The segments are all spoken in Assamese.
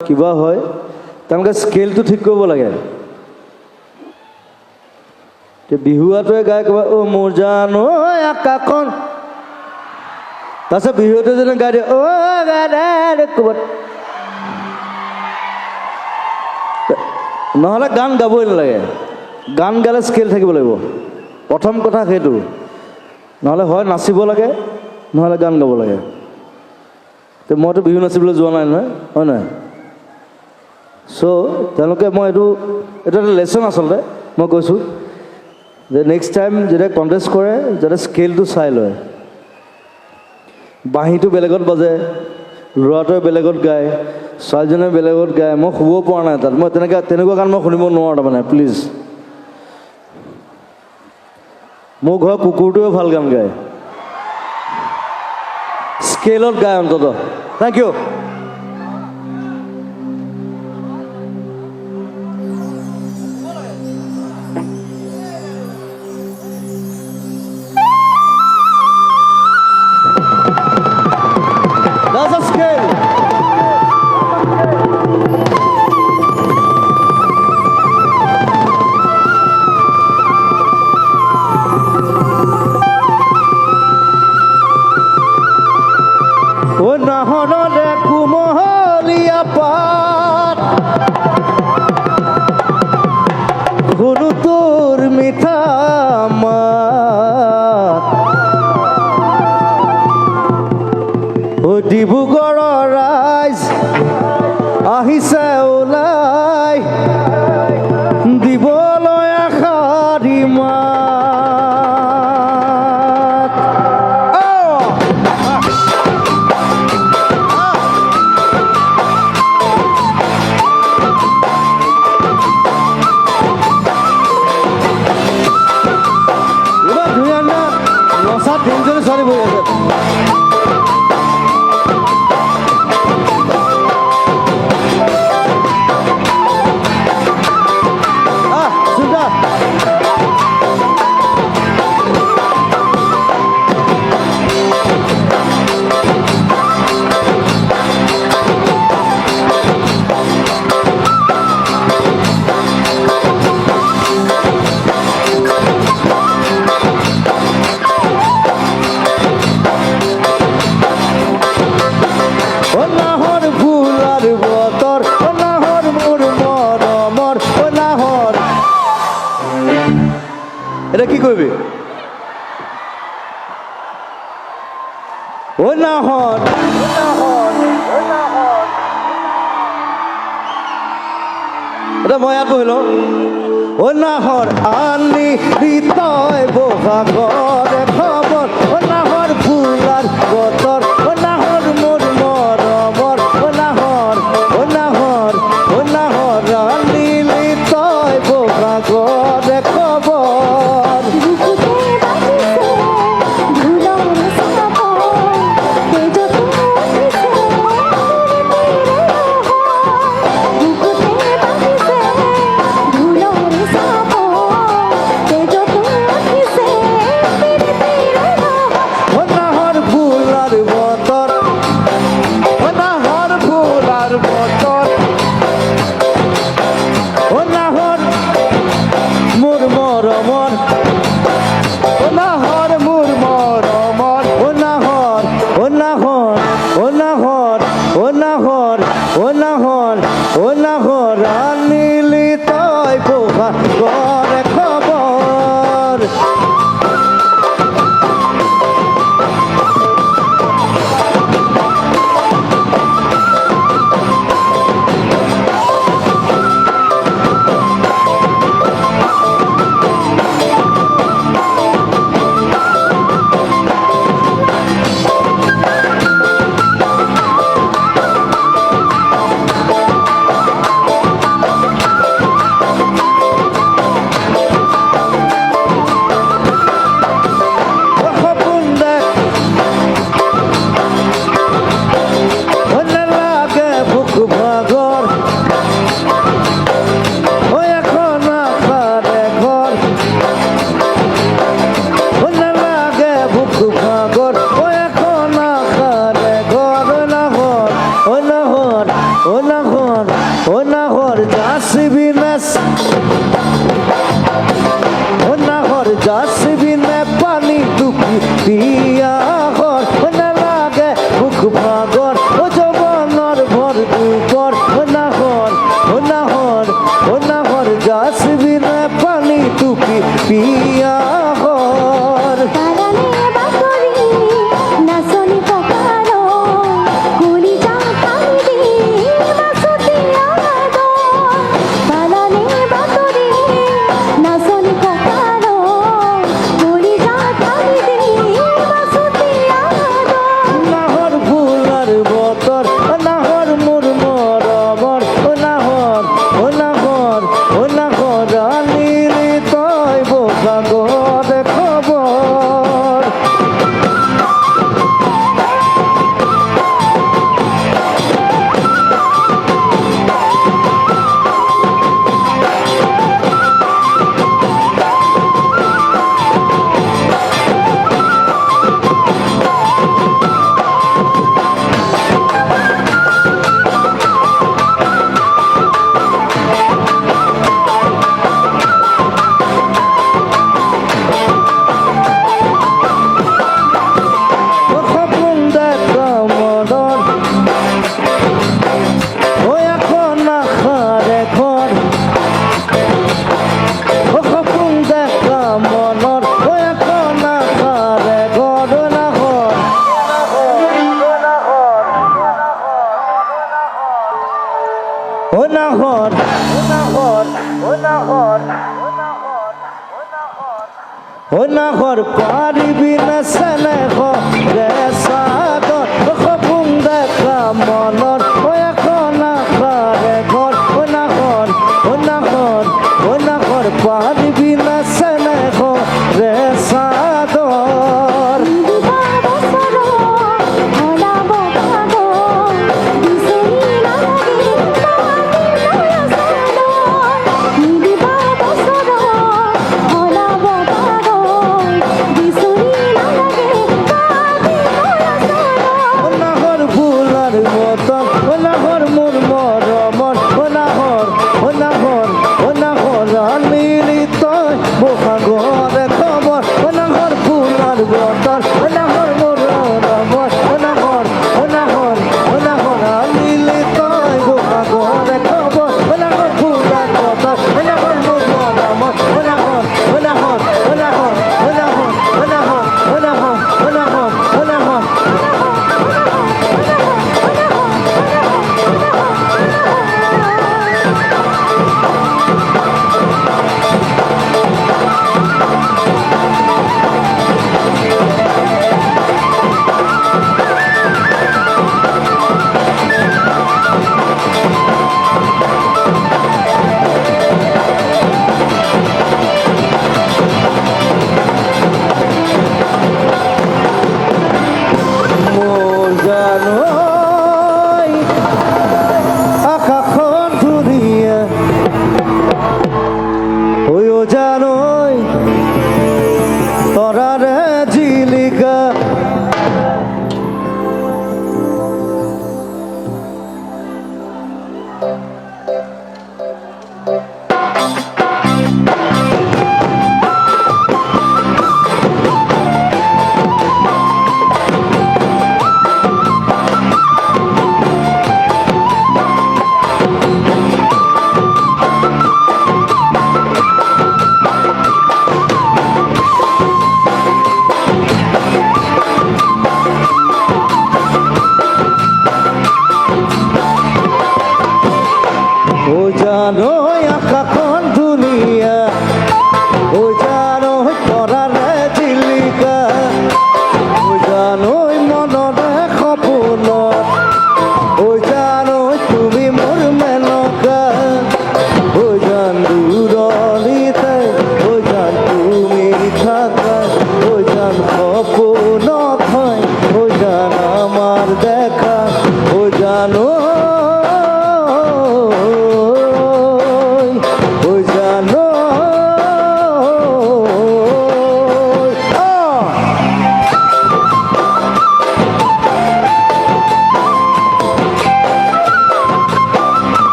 কিবা হয় তেওঁলোকে স্কেলটো ঠিক কৰিব লাগে বিহুৱাটোৱে গায় ক'বা অ' মোৰ জান ঐ আকাশখন তাৰপিছত বিহুৱাটোৱে যেনে গাই দিয়ে অ' গাই ক'ৰবাত নহ'লে গান গাবই নালাগে গান গালে স্কেল থাকিব লাগিব প্ৰথম কথা সেইটো নহ'লে হয় নাচিব লাগে নহ'লে গান গাব লাগে মইতো বিহু নাচিবলৈ যোৱা নাই নহয় হয় নহয় চ' তেওঁলোকে মই এইটো এটা লেচন আচলতে মই কৈছোঁ যে নেক্সট টাইম যেতিয়া কণ্টেষ্ট কৰে যাতে স্কেলটো চাই লয় বাঁহীটো বেলেগত বাজে ল'ৰাটোৱে বেলেগত গায় ছোৱালীজনীয়ে বেলেগত গায় মই শুব পৰা নাই তাত মই তেনেকুৱা গান মই শুনিব নোৱাৰোঁ তাৰমানে প্লিজ মোৰ ঘৰৰ কুকুৰটোৱে ভাল গান গায় স্কেলত গায় অন্ততঃ thank you That's a scale. Oh, no, de kumoholiya paat. Guru tur mitha maat. ডিব্ৰুগড়ৰ ৰাইজ আহিছে ওলাই দিবলৈ আশাৰী মাত ইমান ধুনীয়া না নচা তিনিজনী ছোৱালী বহি আছে এটা কি করবি ও নাহর এটা মই ইয়াত বহিল ও নাহর আনি হৃদয় বহাগরে খবর ও নাহর ফুলার বতর ও নাহর মোর মরমর ও নাহর আনি হৃদয় বহাগরে খবর जासबी में पानी दुखी पिया हर न लागे मुख भागर ओ जवानर भर दुपर नहर जासबी में पानी दुखी पिया हर नहर पारिबी न सने हो रे सागर खपुं देखा मनर ओ এখন আকারে ঘর ও নহর পারিবি ন সনে हो রে সাগর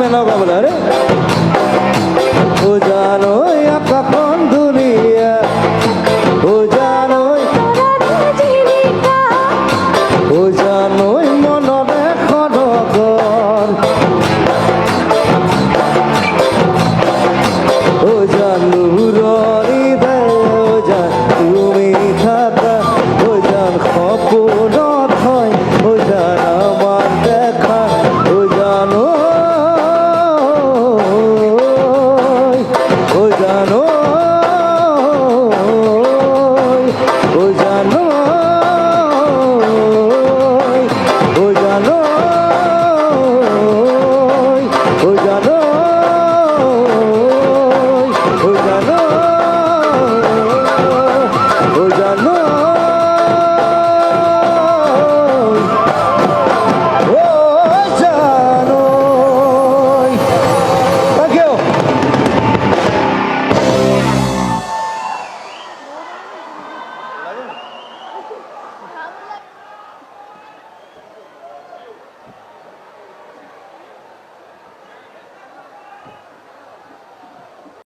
এনেকুৱা বোলে আৰে ও জানো আকাশখন ধুনীয়া ও জানো ও জানো মনত এখন